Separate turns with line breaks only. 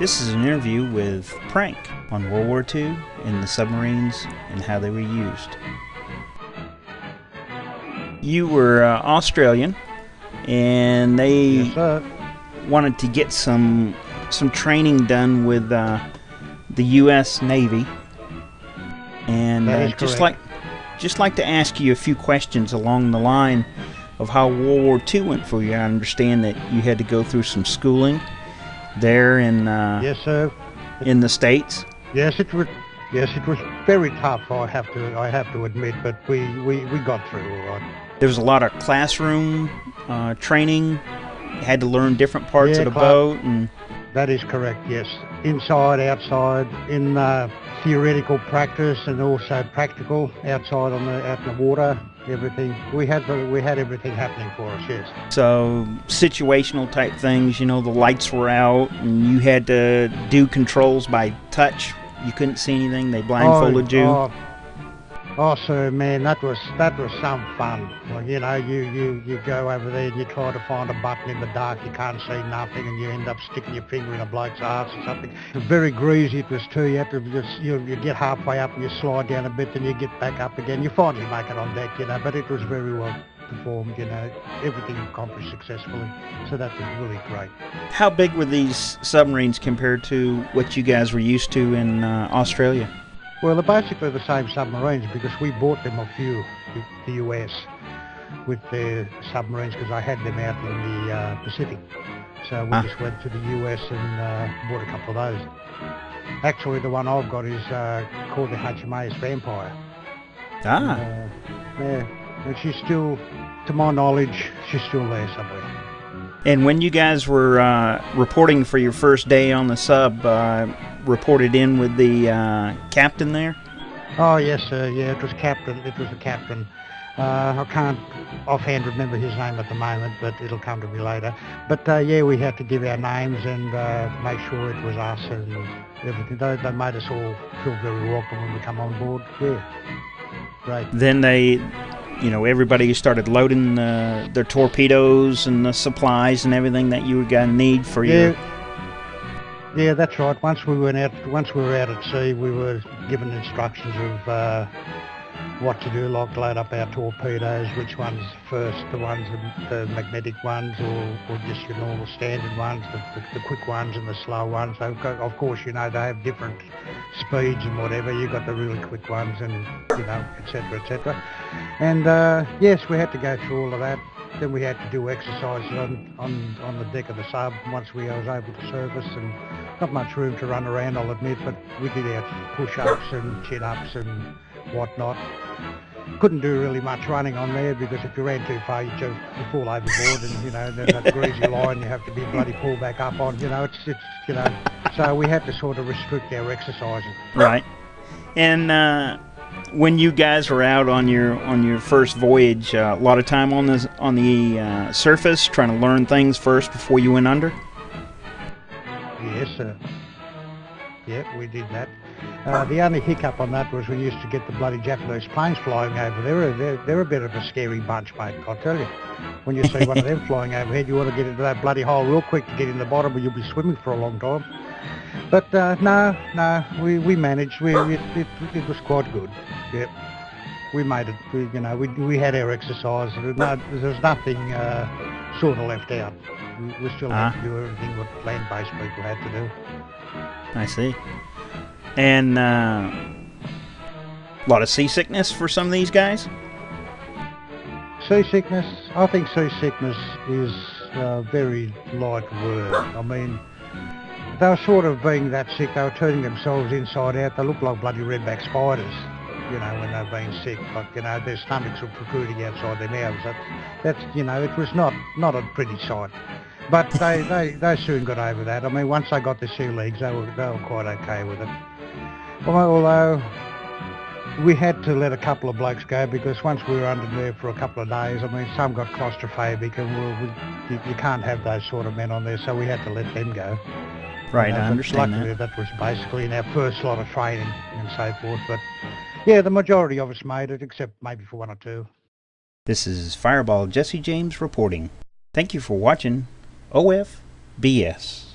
This is an interview with Frank on World War II and the submarines and how they were used. You were Australian, and they wanted to get some just done with the U.S. Navy, and just like to ask you a few questions along the line of how World War II went for you. I understand that you had to go through some schooling there in
yes, sir.
In the States.
Yes, it was. Yes, it was very tough. I have to admit, but we got through all right.
There was a lot of classroom training. You had to learn different parts of the boat, and
that is correct. Yes, inside, outside, in theoretical practice and also practical outside out in the water. Everything we had everything happening for us. Yes.
So situational type things. You know, the lights were out, and you had to do controls by touch. You couldn't see anything. They blindfolded you.
Oh, sir, man, that was some fun. Well, you know, you go over there and you try to find a button in the dark, you can't see nothing, and you end up sticking your finger in a bloke's arse or something. Very greasy it was too. You have to you get halfway up and you slide down a bit, then you get back up again. You finally make it on deck, you know, but it was very well performed, you know, everything accomplished successfully. So that was really great.
How big were these submarines compared to what you guys were used to in Australia?
Well, they're basically the same submarines because we bought them off the US with their submarines because I had them out in the Pacific. So we just went to the US and bought a couple of those. Actually, the one I've got is called the HMAS Vampire. Yeah, and she's still, to my knowledge, she's still there somewhere.
And when you guys were reporting for your first day on the sub, reported in with the captain there?
Oh yes, sir. Yeah, it was captain. It was a captain. I can't offhand remember his name at the moment, but it'll come to me later. But yeah, we had to give our names and make sure it was us and everything. They made us all feel very welcome when we come on board. Yeah, great.
Then everybody started loading their torpedoes and the supplies and everything that you were going to need for your...
Yeah, that's right. Once we were out at sea, we were given instructions of what to do, like load up our torpedoes, which ones first, the magnetic ones, or just your normal standard ones, the quick ones and the slow ones. So, of course, you know, they have different speeds and whatever. You've got the really quick ones and, you know, etc., etc. And, yes, we had to go through all of that. Then we had to do exercises on the deck of the sub once we was able to service, and not much room to run around, I'll admit, but we did our push-ups and chin-ups and whatnot. Couldn't do really much running on there because if you ran too far, you fall overboard, and you know, then that greasy line you have to be bloody pulled back up on. You know, it's you know, so we had to sort of restrict our exercising.
Right, and. When you guys were out on your first voyage, a lot of time on the surface, trying to learn things first before you went under?
Yes, sir. Yeah, we did that. The only hiccup on that was we used to get the bloody Japanese planes flying over. They're a bit of a scary bunch, mate, I'll tell you. When you see one of them flying overhead, you want to get into that bloody hole real quick to get in the bottom, or you'll be swimming for a long time. But no, we managed. It was quite good. Yep, we made it. We had our exercise. There was nothing sort of left out. We still had to do everything what land-based people had to do.
I see. And a lot of seasickness for some of these guys?
Seasickness? I think seasickness is a very light word. I mean, they were sort of being that sick, they were turning themselves inside out. They looked like bloody redback spiders, you know, when they were being sick. Like, you know, their stomachs were protruding outside their mouths. That's you know, it was not a pretty sight. But they soon got over that. I mean, once they got the sea legs, they were quite okay with it. Although we had to let a couple of blokes go because once we were under there for a couple of days, I mean, some got claustrophobic, and you can't have those sort of men on there, so we had to let them go.
Right, I understand
luckily, that was basically in our first lot of training and so forth. But yeah, the majority of us made it, except maybe for one or two.
This is Fireball Jesse James reporting. Thank you for watching OFBS.